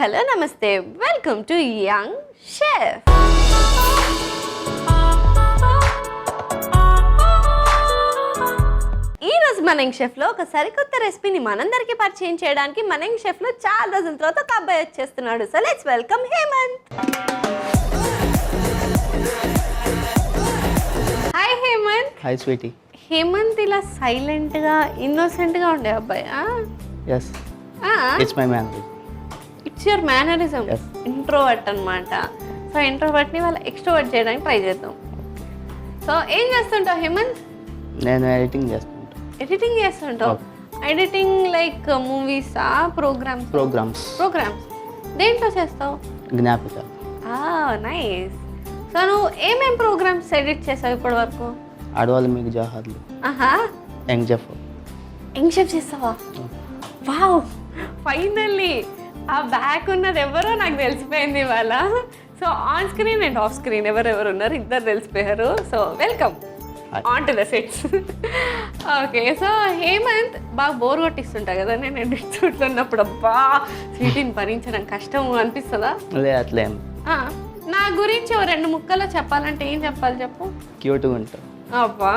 Hello నమస్తే, welcome to young chef. ఈరోజు మన యంగ్ షెఫ్లో ఒక సరికొత్త రెసిపీని మనందరికీ పరిచయం చేయడానికి మన యంగ్ షెఫ్లో చాలా రోజుల తర్వాత ఒక అబ్బాయి వచ్చేస్తున్నాడు. So let's welcome Hemanth. Hi Hemanth. Hi sweetie. Hemanth ఇలా సైలెంట్గా ఇన్నోసెంట్గా ఉండే అబ్బాయి. Yes, it's my mannerism. It's your mannerism. Introvert అనమాట. సో ఇంట్రోవర్ట్ని వాళ్ళ ఎక్స్ట్రోవర్ట్ చేయడానికి ట్రై చేద్దాం. సో ఏం చేస్తుంటావు హేమంత్? నేను ఎడిటింగ్ చేస్తుంటా. ఎడిటింగ్ చేస్తుంటావు? ఎడిటింగ్ లైక్ మూవీసా, ప్రోగ్రామ్స్? దేంట్లో చేస్తావు? జ్ఞాపిక. నైస్. సో నువ్వు ఏమేం ప్రోగ్రామ్స్ ఎడిట్ చేసావు ఇప్పటి వరకు? ఆడవాళ్ళు మీకు జహాద్లు. యంగ్ షెఫ్ చేస్తావా? వావ్, ఫైనల్లీ ఆ బ్యాక్ ఉన్నది ఎవరో నాకు తెలిసిపోయింది ఇవాళ. So on screen and off screen ఎవరెవరు ఉన్నారు ఇద్దరు తెలిసిపోయారు. So welcome on to the sets. Okay, so Hemanth బాగా బోర్ కొట్టిస్తుంటా కదా నేను ఎడిట్ చూస్తున్నప్పుడు. అబ్బా, స్వీటీని భరించడం కష్టం అనిపిస్తుందా? లే, అట్లేం. నా గురించి ఓ రెండు ముక్కలో చెప్పాలంటే ఏం చెప్పాలి చెప్పు? క్యూట్గా ఉంటా. అబ్బా,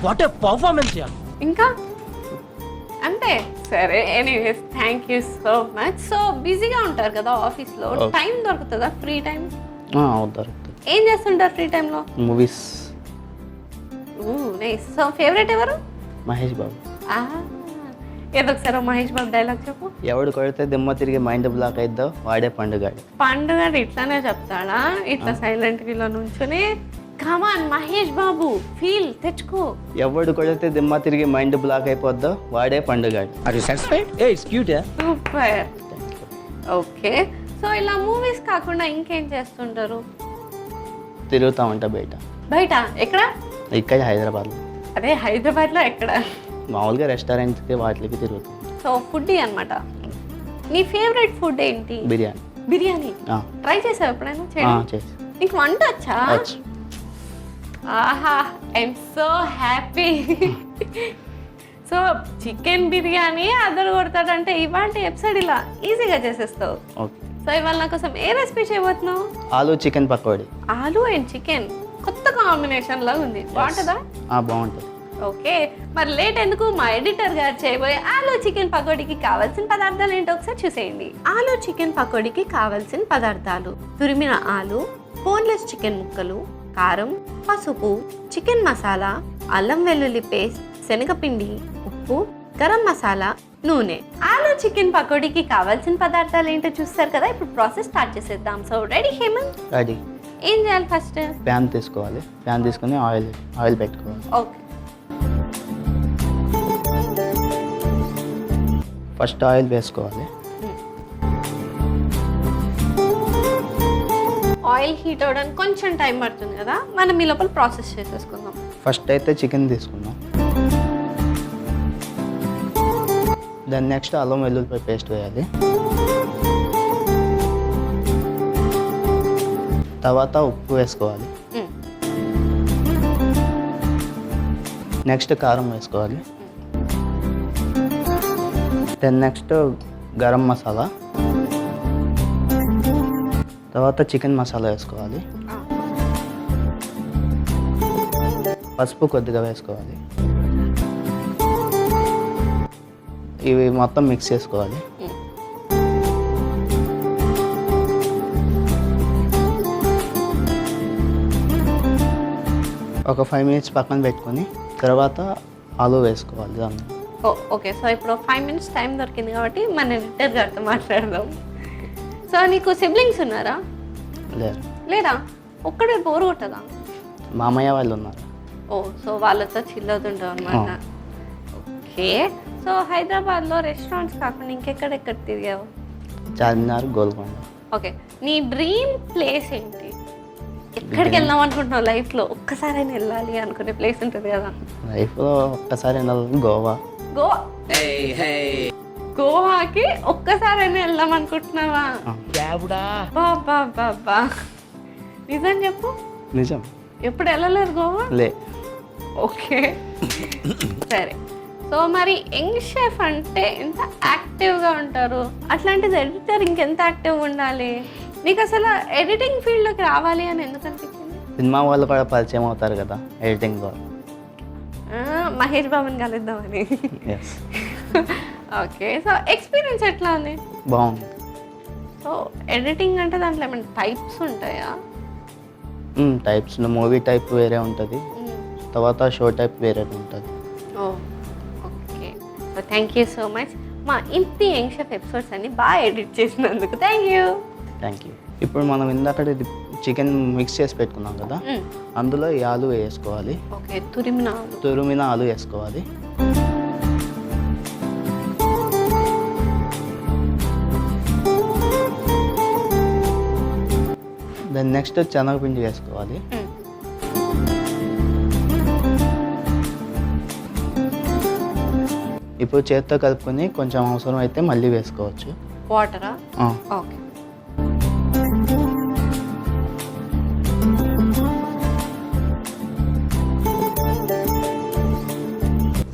వాట్ ఏ పర్ఫార్మెన్స్. ఇంకా అంతే. సరే, anyways thank you so much. So బిజీగా ఉంటారు కదా ఆఫీస్లో, టైం దొరుకుతుందా? ఫ్రీ టైం దొరుకుతుంది. ఏం చేస్తుంటారు ఫ్రీ టైంలో? మూవీస్. నైస్. సో ఫేవరెట్ ఎవరు? మహేష్ బాబు. ఏదో ఒకసారి మహేష్ బాబు డైలాగ్ చెప్పు. ఎవడు కొడితే దిమ్మ తిరిగి మైండ్ బ్లాక్ అయిద్దో వాడే పండుగ. ఇట్లానే చెప్తాడా? ఇట్లా సైలెంట్ ఇలా నుంచుని కమాన్ మహేష్ బాబు ఫీల్ తెచ్చుకో. ఎవడు కొడితే దిమ్మ తిరిగి మైండ్ బ్లాక్ అయిపోద్దో వాడే పండుగ. సూపర్. ఓకే, సో ఇలా మూవీస్ కాకుండా ఇంకేం చేస్తుంటారు? తిరుగుతా ఉంటా బయట. ఎక్కడ? ఇక్కడ హైదరాబాద్లో. అదే హైదరాబాద్లో ఎక్కడ? మామూలుగా రెస్టారెంట్స్కి వాటికి తిరుగుతాం. సో ఫుడ్డీ అనమాట. నీ ఫేవరెట్ ఫుడ్ ఏంటి? బిర్యానీ. ట్రై చేసావు ఎప్పుడైనా? చేసి. నీకు వంట వచ్చా? ఆహా, I'm so happy. So chicken biryani అదరు కొడతాడంటే ఇవాళ ఎపిసోడ్ ఇలా ఈజీగా చేసేస్తావు. సో ఇవాళ నా కోసం ఏ రెసిపీ చేయబోతున్నావు? ఆలు చికెన్ పకోడీ. ఆలు అండ్ చికెన్ కొత్త కాంబినేషన్ లాగా ఉంది. బాగుంటుందా? బాగుంటుంది. ఓకే, మరి లేట్ ఎందుకు? మా ఎడిటర్ గారు చేయబోయే ఆలు చికెన్ పకోడీకి కావాల్సిన పదార్థాలు ఏంటో ఒకసారి చూసేయండి. ఆలు చికెన్ పకోడీకి కావాల్సిన పదార్థాలు: తురిమిన ఆలు, బోన్లెస్ చికెన్ ముక్కలు, కారం, పసుపు, చికెన్ మసాలా, అల్లం వెల్లుల్లి పేస్ట్, శనగపిండి, ఉప్పు, గరం మసాలా, నూనె. ఆలు చికెన్ పకోడీకి కావాల్సిన పదార్థాలు ఏంటో చూస్తారు కదా. ఇప్పుడు ప్రాసెస్ స్టార్ట్ చేసేద్దాం. So ready Hemanth? రెడీ. ఏం చేయాలి? ఫస్ట్ ప్యాన్ తీసుకోవాలి. ప్యాన్ తీసుకుని ఆయిల్ పెట్టుకోవాలి. ఓకే, ఫస్ట్ ఆయిల్ వేసుకోవాలి. ఆయిల్ హీట్ అవ్వడానికి కొంచెం టైం పడుతుంది కదా, మనం ఈ లోపల ప్రాసెస్ చేసేసుకుందాం. ఫస్ట్ అయితే చికెన్ తీసుకుందాం. దాని నెక్స్ట్ అల్లం వెల్లుల్లిపాయ పేస్ట్ వేయాలి. తర్వాత ఉప్పు వేసుకోవాలి. నెక్స్ట్ కారం వేసుకోవాలి. దెన్ నెక్స్ట్ గరం మసాలా, తర్వాత చికెన్ మసాలా వేసుకోవాలి. పసుపు కొద్దిగా వేసుకోవాలి. ఇవి మొత్తం మిక్స్ చేసుకోవాలి. ఒక 5 minutes పక్కన పెట్టుకొని తర్వాత ఆలు వేసుకోవాలి దాన్ని. ఓకే, సో ఇప్పుడు 5 minutes టైం దొరికింది కాబట్టి మన ఎడిటర్ గారితో మాట్లాడదాం. సో నీకు సిబ్లింగ్స్ ఉన్నారా? లేదా? ఒక్కడే బోర్ కొట్టదా? మామయ్య వాళ్ళు ఉన్నారు. సో వాళ్ళతో చిల్ అవుతుంటావు అనమాట. ఓకే, సో హైదరాబాద్లో రెస్టారెంట్స్ కాకుండా ఇంకెక్కడెక్కడ తిరిగావు? చార్మినార్, గోల్కొండ. ఓకే, నీ డ్రీమ్ ప్లేస్ ఏంటి? ఎక్కడికి వెళ్దాం అనుకుంటున్నావు లైఫ్లో? ఒక్కసారైనా వెళ్ళాలి అనుకునే ప్లేస్ ఉంటుంది కదా లైఫ్లో? ఒక్కసారి వెళ్ళాలి గోవా. గోవాకి ఒక్కసారైనా వెళ్దాం అనుకుంటున్నావా? బాబా, నిజం చెప్పు. నిజం. ఎప్పుడు వెళ్ళలేదు గోవా? లే. ఓకే, సరే. సో మరి యంగ్ షెఫ్ అంటే ఎంత యాక్టివ్గా ఉంటారు, అట్లాంటిది ఎడిటర్ ఇంకెంత యాక్టివ్గా ఉండాలి? నీకు అసలు ఎడిటింగ్ ఫీల్డ్లోకి రావాలి అని ఎందుకు అనిపించింది? సినిమా వాళ్ళు కూడా పరిచయం అవుతారు కదా ఎడిటింగ్ ద్వారా. మహేష్ బాబుని కలుద్దామని. ఎస్. ఓకే, సో ఎక్స్పీరియన్స్ ఎట్లా ఉంది? బాగుంది. సో ఎడిటింగ్ అంటే దాంట్లో ఏమైనా టైప్స్ ఉంటాయా? టైప్స్లో మూవీ టైప్ వేరే ఉంటుంది, తర్వాత షో టైప్ వేరే ఉంటుంది. Okay, so thank you so much మా ఇంటి యంగ్ షెఫ్ ఎపిసోడ్స్ అన్ని బాగా ఎడిట్ చేసినందుకు. Thank you. ఇప్పుడు మనం ఇందాక చికెన్ మిక్స్ చేసి పెట్టుకున్నాం కదా, అందులో ఈ ఆలు వేసుకోవాలి. ఓకే, తురిమిన ఆలు వేసుకోవాలి. దాని నెక్స్ట్ శనగపిండి వేసుకోవాలి. ఇప్పుడు చేత్తో కలుపుకొని కొంచెం అవసరం అయితే మళ్ళీ వేసుకోవచ్చు. వాటరా? ఓకే.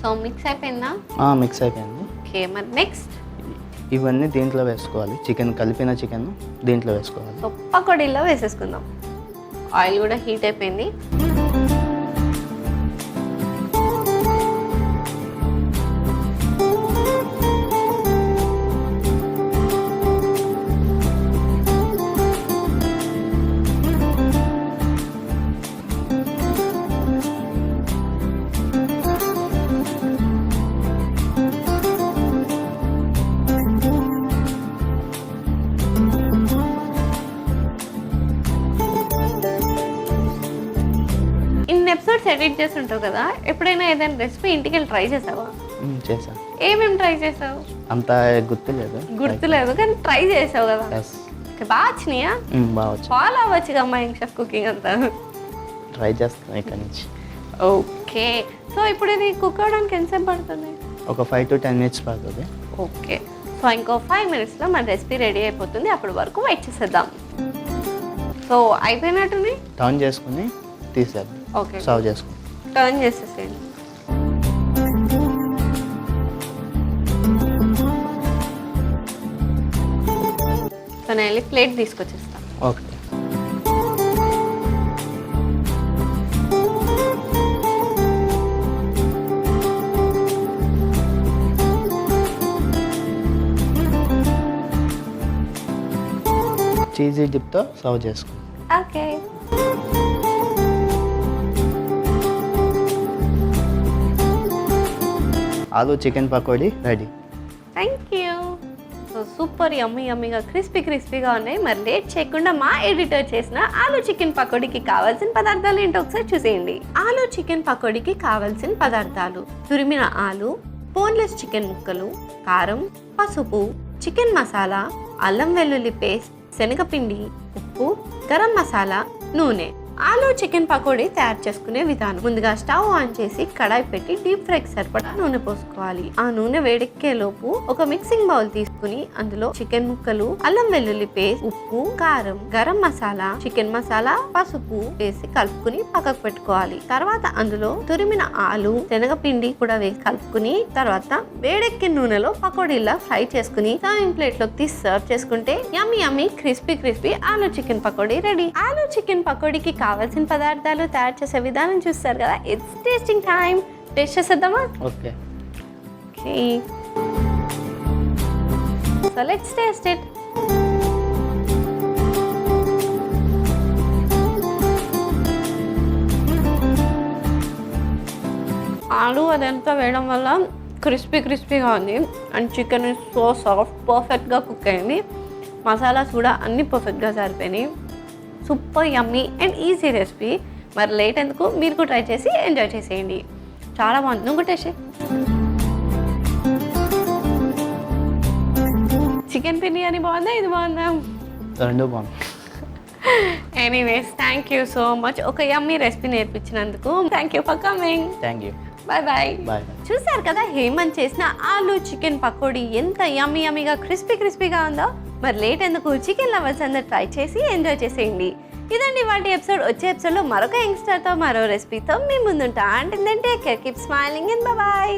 సో మిక్స్ అయిపోయిందా? మిక్స్ అయిపోయింది. ఓకే, మరి నెక్స్ట్ ఇవన్నీ దీంట్లో వేసుకోవాలి. కలిపిన చికెన్ దీంట్లో వేసుకోవాలి. సో పకోడీలో వేసేసుకుందాం. ఆయిల్ కూడా హీట్ అయిపోయింది. ఎపిసోడ్స్ ఎడిట్ చేసి ఉంటావు కదా, ఎప్పుడైనా ఏదైనా రెసిపీ ఇంటికి వెళ్ళి ట్రై చేసావా? చేసా. ఏమేమి ట్రై చేసావు? అంత గుర్తులేదు కానీ ట్రై చేసావు కదా. బాగా వచ్చినాయా? బాగా వచ్చి ఫాలో అవ్వచ్చు అమ్మా యంగ్ షెఫ్ కుకింగ్ అంతా. ట్రై చేస్తాను ఇక్కడ నుంచి. ఓకే, సో ఇప్పుడు ఇది కుక్ అవడానికి ఎంతసేపు పడుతుంది? ఒక 5 to 10 minutes పడుతుంది. ఓకే, సో ఇంకో 5 minutesలో మన రెసిపీ రెడీ అయిపోతుంది. అప్పటి వరకు వెయిట్ చేసేద్దాం. సో అయిపోయినట్టుంది. టర్న్ చేసుకుని తీసేద్దాం. ఓకే, సర్వ్ చేసుకుని టర్న్ చేసేసేయండి. సో నేను వెళ్ళి ప్లేట్ తీసుకొచ్చేస్తాను. ఓకే. చీజీ డిప్తో సర్వ్ చేసుకో. Okay, aloo chicken pakodi ready. Thank you. So super యమ్మీగా క్రిస్పీగా ఉన్నాయి. మరి లేట్ చేయకుండా మా ఎడిటర్ చేసిన ఆలు చికెన్ పకోడీకి కావాల్సిన పదార్థాలు ఏంటో ఒకసారి చూసేయండి. ఆలు చికెన్ పకోడీకి కావాల్సిన పదార్థాలు: తురిమిన ఆలు, బోన్లెస్ చికెన్ ముక్కలు, కారం, పసుపు, చికెన్ మసాలా, అల్లం వెల్లుల్లి పేస్ట్, శనగపిండి, ఉప్పు, గరం మసాలా, నూనె. ఆలు చికెన్ పకోడీ తయారు చేసుకునే విధానం: ముందుగా స్టవ్ ఆన్ చేసి కడాయి పెట్టి డీప్ ఫ్రైకి సరిపడా నూనె పోసుకోవాలి. ఆ నూనె వేడెక్కే లోపు ఒక మిక్సింగ్ బౌల్ తీసుకుని అందులో చికెన్ ముక్కలు, అల్లం వెల్లుల్లి పేస్ట్, ఉప్పు, కారం, గరం మసాలా, చికెన్ మసాలా, పసుపు వేసి కలుపుకుని పక్కకు పెట్టుకోవాలి. తర్వాత అందులో తురిమిన ఆలు, శనగపిండి కూడా వేసి కలుపుకుని తర్వాత వేడెక్కిన నూనెలో పకోడీలా ఫ్రై చేసుకుని సర్వింగ్ ప్లేట్ లోకి తీసి సర్వ్ చేసుకుంటే yummy crispy aloo chicken pakodi ready. Aloo chicken పకోడీకి కావాల్సిన పదార్థాలు, తయారు చేసే విధానం చూస్తారు కదా. It's tasting time. టేస్ట్ చేసేద్దామా? Okay. So let's taste it. Aloo అదంతా వేయడం వల్ల క్రిస్పీగా ఉంది. అండ్ చికెన్ సో సాఫ్ట్, పర్ఫెక్ట్గా కుక్ అయింది. మసాలాస్ కూడా అన్నీ పర్ఫెక్ట్గా సరిపోయినాయి. Super yummy and easy recipe. మరి లేట్ ఎందుకు, మీరు కూడా ట్రై చేసి ఎంజాయ్ చేసేయండి. చాలా బాగుంది. నువ్వు కూడా టేస్ట్ చేయి. చికెన్ బిర్యానీ బాగుందా, ఇది బాగుందా? రెండు బాగుంది. Anyways, thank you so much ఒక యమ్మీ రెసిపీ నేర్పించినందుకు. Thank you for coming. Thank you. Bye. చూసారు కదా హేమంత్ చేసిన ఆలు చికెన్ పకోడీ ఎంత యమ్మీగా క్రిస్పీగా ఉందో. మరి లేట్ ఎందుకు, చికెన్ లవర్స్ అందరు ట్రై చేసి ఎంజాయ్ చేసేయండి. ఇదండి వాటి ఎపిసోడ్. వచ్చే ఎపిసోడ్లో మరొక యంగ్స్టర్తో మరో రెసిపీతో మీ ముందుంటా. అంటే take care, keep smiling and bye.